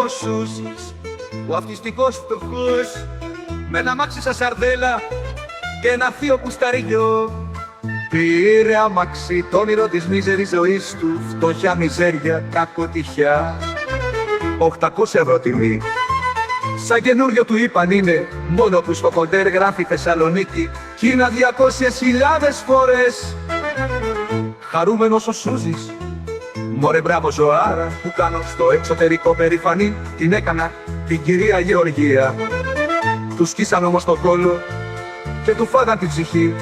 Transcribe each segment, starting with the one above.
ο Σούσης, ο αυτιστικός φτωχός, με ένα μάξι σαν σαρδέλα και ένα θείο κουσταρίλιο. Πήρε αμάξι το όνειρο της μίζερης ζωής του, φτωχιά μιζέρια, κακοτυχιά. 800 ευρώ τιμή, σαν καινούριο του είπαν είναι, μόνο που στο κοντέρ γράφει Θεσσαλονίκη, κι είναι 200.000 φορές. Χαρούμενος ο Σούζης, μωρέ μπράβο ζωάρα, που κάνω στο εξωτερικό περηφανή, την έκανα την κυρία Γεωργία. Του σκίσαν όμως τον κόλο και του φάγαν την ψυχή,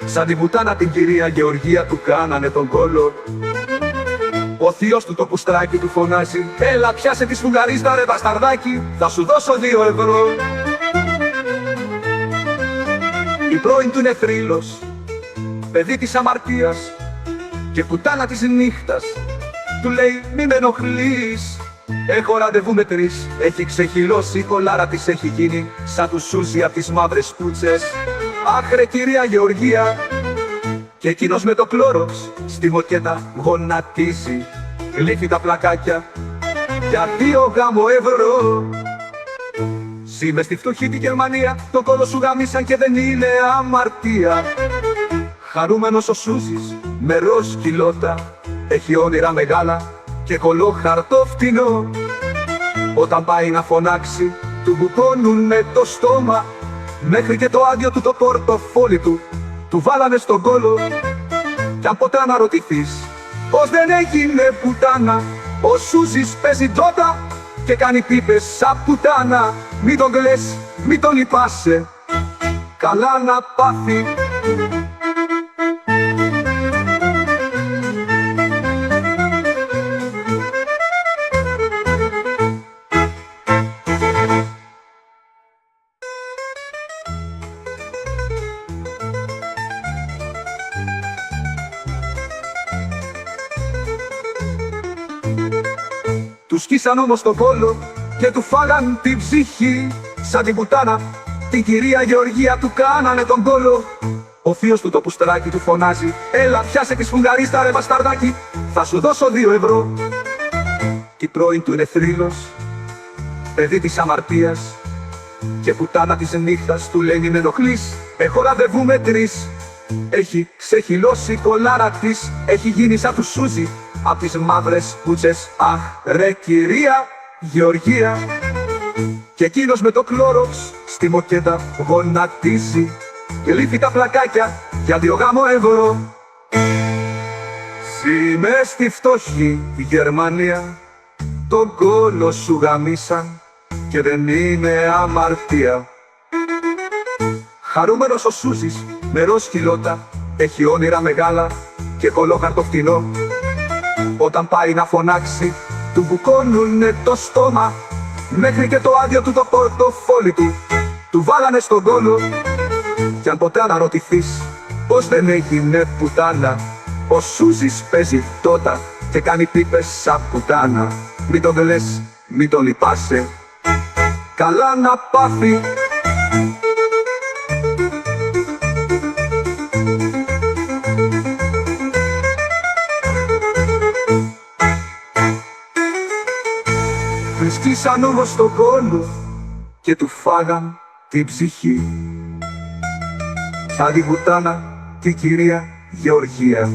σαν την πουτάνα την κυρία Γεωργία του κάνανε τον κόλο. Ο θείος του το πουστράκι του φωνάζει, έλα πιάσε τη σφουγγαρίστα ρε μπασταρδάκι, θα σου δώσω 2 ευρώ. Η πρώην του είναι θρύλος, παιδί της αμαρτίας και πουτάνα της νύχτας. Του λέει μη με ενοχλείς, έχω ραντεβού με 3. Έχει ξεχυλώσει, η κολάρα της έχει γίνει σαν του Σούζη απ' τις μαύρες κούτσες. Αχ ρε κυρία Γεωργία, και εκείνος με το κλόρος στη μοκέτα γονατίζει. Γλύφει τα πλακάκια για 2 γάμο ευρώ. Σήμες στη φτωχή τη Γερμανία, το κόλο σου γαμίσαν και δεν είναι αμαρτία. Χαρούμενος ο Σούζης με ροζ κιλότα, έχει όνειρα μεγάλα και κολό χαρτό φτηνό. Όταν πάει να φωνάξει, του μπουκώνουνε το στόμα, μέχρι και το άδειο του το πορτοφόλι του βάλανε στον κόλο. Κι αν ποτέ αναρωτηθείς πως δεν έγινε πουτάνα, ο Σούζης παίζει τότε και κάνει πίπες σαν πουτάνα. Μη τον κλαις, μη τον λυπάσαι, καλά να πάθει. Του σκίσαν όμως τον κόλο και του φάγαν την ψυχή, σαν την πουτάνα την κυρία Γεωργία του κάνανε τον κόλο. Ο θείος του το πουστράκι του φωνάζει, έλα πιάσε τη σφουγγαρίστα ρε μπασταρδάκι, θα σου δώσω 2 ευρώ. Κι η πρώην του είναι θρύλος, παιδί της αμαρτίας και πουτάνα της νύχτας. Του λέει μη με ενοχλείς, έχω ραντεβού με 3. Έχει ξεχυλώσει η κολάρα της, έχει γίνει σαν του Σούζη απ' τις μαύρες κούτσες. Αχ ρε κυρία Γεωργία, και εκείνος με το κλόρος στη μοκέτα γονατίζει. Γλύφει τα πλακάκια για 2 γάμο ευρώ. Σήμες στη φτωχή τη Γερμανία, τον κόλο σου γαμίσαν και δεν είναι αμαρτία. Χαρούμενος ο Σούζης με ροζ κιλότα, έχει όνειρα μεγάλα και κολόχαρτο φτηνό. Όταν πάει να φωνάξει, του μπουκώνουνε το στόμα, μέχρι και το άδειο του το πορτοφόλι του βάλανε στον κόλο. Κι αν ποτέ αναρωτηθείς πως δεν έγινε πουτάνα, ο Σούζης παίζει τότε και κάνει πίπες σαν πουτάνα. Μη τον κλαις, μη τον λυπάσαι, καλά να πάθει. Σκίσαν όμως τον κόλο και του φάγαν την ψυχή, σαν την πουτάνα την κυρία Γεωργία.